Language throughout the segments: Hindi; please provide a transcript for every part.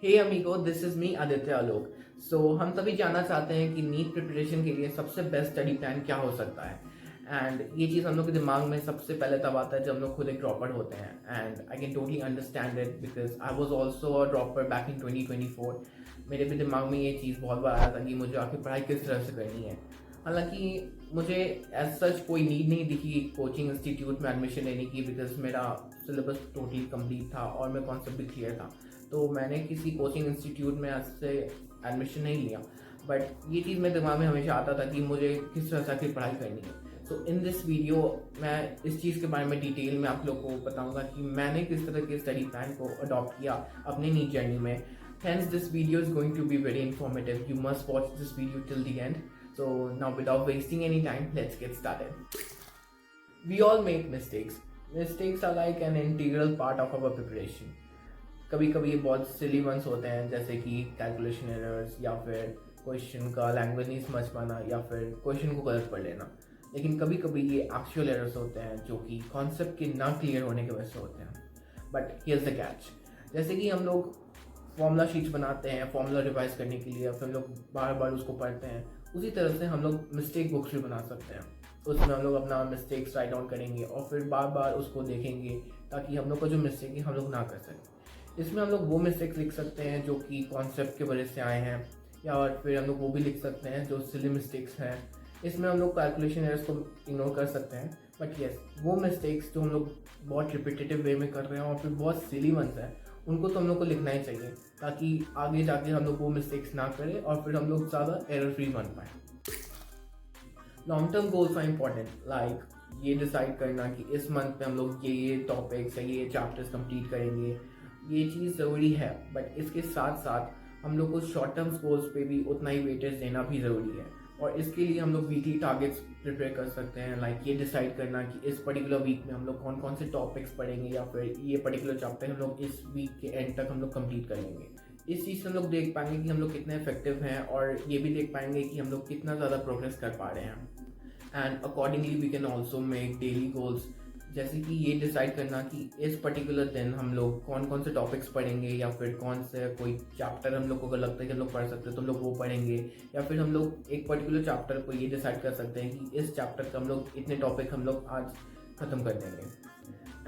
Hey amigo, this is me Aditya Alok. So हम सभी जानना चाहते हैं कि नीट प्रिपरेशन के लिए सबसे बेस्ट स्टडी प्लान क्या हो सकता है। एंड ये चीज़ हम लोग के दिमाग में सबसे पहले तब आता है जब हम लोग खुद एक ड्रॉपर होते हैं। And I can totally understand it because I was also a dropper back in 2024। मेरे भी दिमाग में ये चीज़ बहुत बार आया था कि मुझे आखिर पढ़ाई किस तरह से करनी है। हालांकि मुझे एज सच कोई नीड नहीं दिखी कोचिंग इंस्टीट्यूट में एडमिशन लेने की, बिकॉज मेरा सिलेबस टोटली कंप्लीट था और मेरा कॉन्सेप्ट भी क्लियर था। तो मैंने किसी कोचिंग इंस्टीट्यूट में आज से एडमिशन नहीं लिया। बट ये चीज़ मेरे दिमाग में हमेशा आता था कि मुझे किस तरह से आखिर पढ़ाई करनी है। सो इन दिस वीडियो मैं इस चीज़ के बारे में डिटेल में आप लोगों को बताऊंगा कि मैंने किस तरह के स्टडी प्लान को अडॉप्ट किया अपने नीट जर्नी में। Hence, this video is going to be very informative. You must watch this video till the end. So now, without wasting any time, let's get started. We all make mistakes. Mistakes are like an integral part of our preparation. कभी कभी ये बहुत सिली वंस होते हैं, जैसे कि कैलकुलेशन एरर्स या फिर क्वेश्चन का लैंग्वेज नहीं समझ पाना या फिर क्वेश्चन को गलत पढ़ लेना। लेकिन कभी कभी ये एक्चुअल एरर्स होते हैं जो कि कॉन्सेप्ट के ना क्लियर होने की वजह से होते हैं। But here's the catch. जैसे कि हम लोग फॉर्मूला शीट्स बनाते हैं फॉर्मूला रिवाइज करने के लिए, फिर हम लोग बार बार उसको पढ़ते हैं। उसी तरह से हम लोग मिस्टेक बुक्स भी बना सकते हैं। उसमें हम लोग अपना मिस्टेक्स राइट डाउन करेंगे और फिर बार बार उसको देखेंगे ताकि हम लोग का जो मिस्टेक है हम लोग ना कर सकें। इसमें हम लोग वो मिस्टेक्स लिख सकते हैं जो कि कॉन्सेप्ट के वजह से आए हैं, या फिर हम लोग वो भी लिख सकते हैं जो सिली मिस्टेक्स हैं। इसमें हम लोग कैलकुलेशन एरर्स को इग्नोर कर सकते हैं। बट यस, वो मिस्टेक्स जो हम लोग बहुत रिपीटेटिव वे में कर रहे हैं और फिर बहुत सिली वंस हैं, उनको तो हम लोग को लिखना ही चाहिए ताकि आगे जाके हम लोग वो मिस्टेक्स ना करें और फिर हम लोग ज़्यादा एरर फ्री बन पाए। Long term goals are important, like ये डिसाइड करना कि इस मंथ में हम लोग ये टॉपिक्स या ये चैप्टर्स कंप्लीट करेंगे। ये चीज़ ज़रूरी है, बट इसके साथ साथ हम लोग को शॉर्ट टर्म गोल्स पे भी उतना ही वेटेज देना भी ज़रूरी है। और इसके लिए हम लोग वीकली टारगेट्स प्रिपेयर कर सकते हैं, लाइक ये डिसाइड करना कि इस पर्टिकुलर वीक में हम लोग कौन कौन से टॉपिक्स पढ़ेंगे या फिर ये पर्टिकुलर चैप्टर हम लोग इस वीक के एंड तक हम लोग कंप्लीट कर लेंगे। इस चीज़ से हम लोग देख पाएंगे कि हम लोग कितने इफेक्टिव हैं और ये भी देख पाएंगे कि हम लोग कितना ज़्यादा प्रोग्रेस कर पा रहे हैं। And accordingly we can also make daily goals, जैसे कि ये डिसाइड करना कि इस पर्टिकुलर दिन हम लोग कौन कौन से टॉपिक्स पढ़ेंगे या फिर कौन से कोई चैप्टर हम लोग को अगर लगता है कि हम लोग पढ़ सकते हैं तो हम लोग वो पढ़ेंगे। या फिर हम लोग एक पर्टिकुलर चैप्टर को ये डिसाइड कर सकते हैं कि इस चैप्टर का हम लोग इतने टॉपिक हम लोग आज ख़त्म कर देंगे।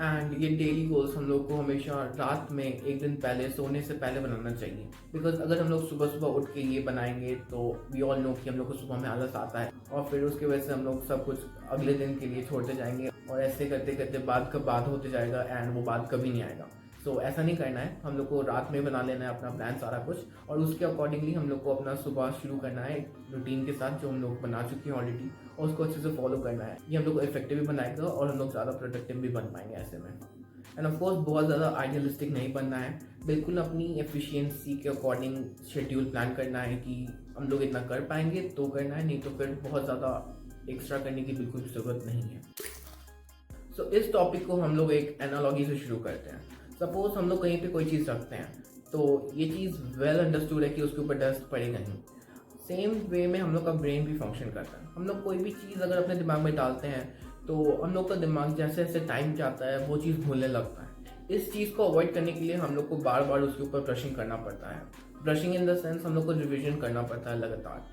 एंड ये डेली गोल्स हम लोग को हमेशा रात में एक दिन पहले सोने से पहले बनाना चाहिए, बिकॉज अगर हम लोग सुबह सुबह उठ के ये बनाएंगे तो वी ऑल नो कि हम लोग को सुबह में आलस आता है और फिर उसके वजह से हम लोग सब कुछ अगले दिन के लिए छोड़ते जाएंगे और ऐसे करते करते बाद का बाद होते जाएगा एंड वो बाद कभी नहीं आएगा। सो ऐसा नहीं करना है, हम लोग को रात में बना लेना है अपना प्लान सारा कुछ, और उसके अकॉर्डिंगली हम लोग को अपना सुबह शुरू करना है एक रूटीन के साथ जो हम लोग बना चुके हैं ऑलरेडी, और उसको अच्छे से फॉलो करना है। ये हम लोग को इफेक्टिव भी बनाएगा और हम लोग ज़्यादा प्रोडक्टिव भी बन पाएंगे ऐसे में। एंड ऑफकोर्स बहुत ज़्यादा आइडियलिस्टिक नहीं बनना है, बिल्कुल अपनी एफिशिएंसी के अकॉर्डिंग शेड्यूल प्लान करना है कि हम लोग इतना कर पाएंगे तो करना है, नहीं तो फिर बहुत ज़्यादा एक्स्ट्रा करने की बिल्कुल भी ज़रूरत नहीं है। सो इस टॉपिक को हम लोग एक एनालॉजी से शुरू करते हैं। सपोज हम लोग कहीं पे कोई चीज़ रखते हैं तो ये चीज़ वेल अंडरस्टूड है कि उसके ऊपर डस्ट पड़ेगा नहीं। सेम वे में हम लोग का ब्रेन भी फंक्शन करता है। हम लोग कोई भी चीज़ अगर अपने दिमाग में डालते हैं तो हम लोग का दिमाग जैसे जैसे टाइम जाता है वो चीज़ भूलने लगता है। इस चीज़ को अवॉइड करने के लिए हम लोग को बार बार उसके ऊपर ब्रशिंग करना पड़ता है। ब्रशिंग इन द सेंस हम लोग को रिविजन करना पड़ता है लगातार,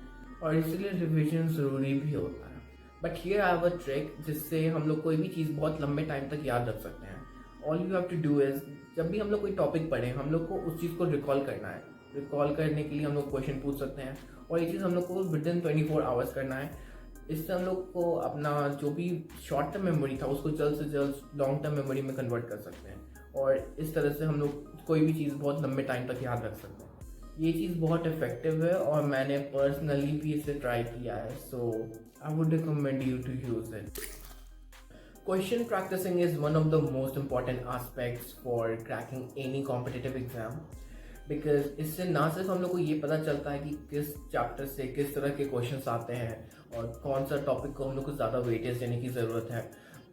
और इसलिए रिविजन ज़रूरी भी होता है। But here I have a trick जिससे हम लोग कोई भी चीज़ बहुत लंबे टाइम तक याद रख सकते हैं। All you have to do is, जब भी हम लोग कोई टॉपिक पढ़ें हम लोग को उस चीज़ को रिकॉल करना है। रिकॉल करने के लिए हम लोग क्वेश्चन पूछ सकते हैं, और ये चीज़ हम लोग को विद इन 24 आवर्स करना है। इससे हम लोग को अपना जो भी शॉर्ट टर्म मेमोरी था उसको जल्द से जल्द लॉन्ग टर्म मेमोरी में कन्वर्ट कर सकते हैं, और इस तरह से हम लोग कोई भी चीज़ बहुत लंबे टाइम तक याद रख सकते हैं। ये चीज़ बहुत इफेक्टिव है और मैंने पर्सनली भी इसे ट्राई किया है, so I would recommend you to use it. Question practicing is one of the most important aspects for cracking any competitive exam, because इससे ना सिर्फ हम लोग को ये पता चलता है कि किस चैप्टर से किस तरह के क्वेश्चंस आते हैं और कौन सा टॉपिक को हम लोग को ज़्यादा वेटेज देने की ज़रूरत है,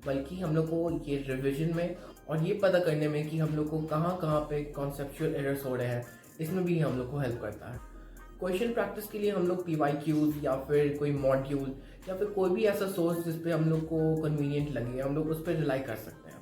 बल्कि हम लोग को ये रिवीजन में और ये पता करने में कि हम लोग को कहाँ कहाँ पे कॉन्सेप्चुअल एरर्स हो रहे हैं, इसमें भी हम लोग को हेल्प करता है। क्वेश्चन प्रैक्टिस के लिए हम लोग PYQs या फिर कोई मॉड्यूल या फिर कोई भी ऐसा सोर्स जिस पे हम लोग को कन्वीनियंट लगे हम लोग उस पर रिलाई कर सकते हैं,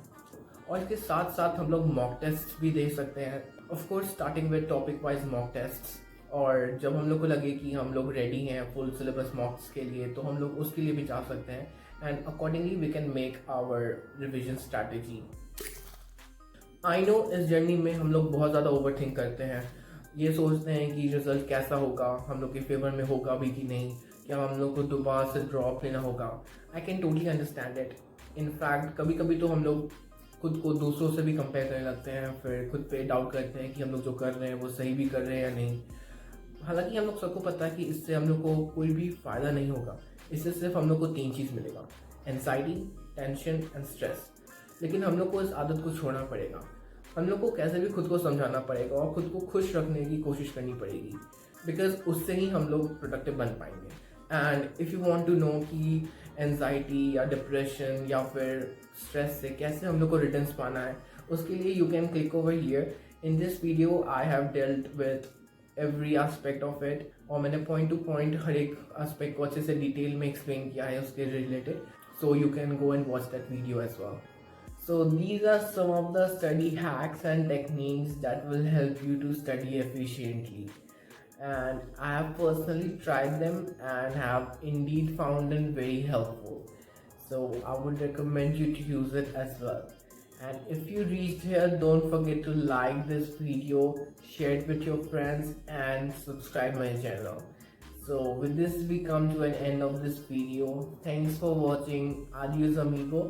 और इसके साथ साथ हम लोग मॉक टेस्ट भी दे सकते हैं। Of course starting with topic wise mock tests, और जब हम लोग को लगे कि हम लोग रेडी हैं फुल सिलेबस मॉक्स के लिए तो हम लोग उसके लिए भी जा सकते हैं, and accordingly we can make our revision strategy. I know इस जर्नी में हम लोग बहुत ज़्यादा ओवर थिंक करते हैं, ये सोचते हैं कि रिजल्ट कैसा होगा, हम लोग के फेवर में होगा भी कि नहीं, क्या हम लोग को दोबारा से ड्रॉप लेना होगा। I can totally understand it. In fact कभी कभी तो हम लोग खुद को दूसरों से भी कंपेयर करने लगते हैं, फिर खुद पे डाउट करते हैं कि हम लोग जो कर रहे हैं वो सही भी कर रहे हैं या नहीं। हालांकि हम लोग सबको पता है कि इससे हम लोग को कोई भी फ़ायदा नहीं होगा, इससे सिर्फ हम लोग को 3 चीज़ मिलेगा, एंजाइटी, टेंशन एंड स्ट्रेस। लेकिन हम लोग को इस आदत को छोड़ना पड़ेगा, हम लोग को कैसे भी खुद को समझाना पड़ेगा और खुद को खुश रखने की कोशिश करनी पड़ेगी, बिकॉज उससे ही हम लोग प्रोडक्टिव बन पाएंगे। And if you want to know कि एंजाइटी या डिप्रेशन या फिर स्ट्रेस से कैसे हम लोग को रिटर्न्स पाना है, उसके लिए you can click over here. In this video I have dealt with every aspect of it, और मैंने पॉइंट टू पॉइंट हर एक एस्पेक्ट को अच्छे से डिटेल में एक्सप्लेन किया है उसके related, so you can go and watch that video as well. So these are some of the study hacks and techniques that will help you to study efficiently. And I have personally tried them and have indeed found them very helpful. So I would recommend you to use it as well. And if you reached here, don't forget to like this video, share it with your friends and subscribe my channel. So with this we come to an end of this video. Thanks for watching. Adios amigo,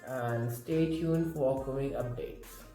and stay tuned for upcoming updates.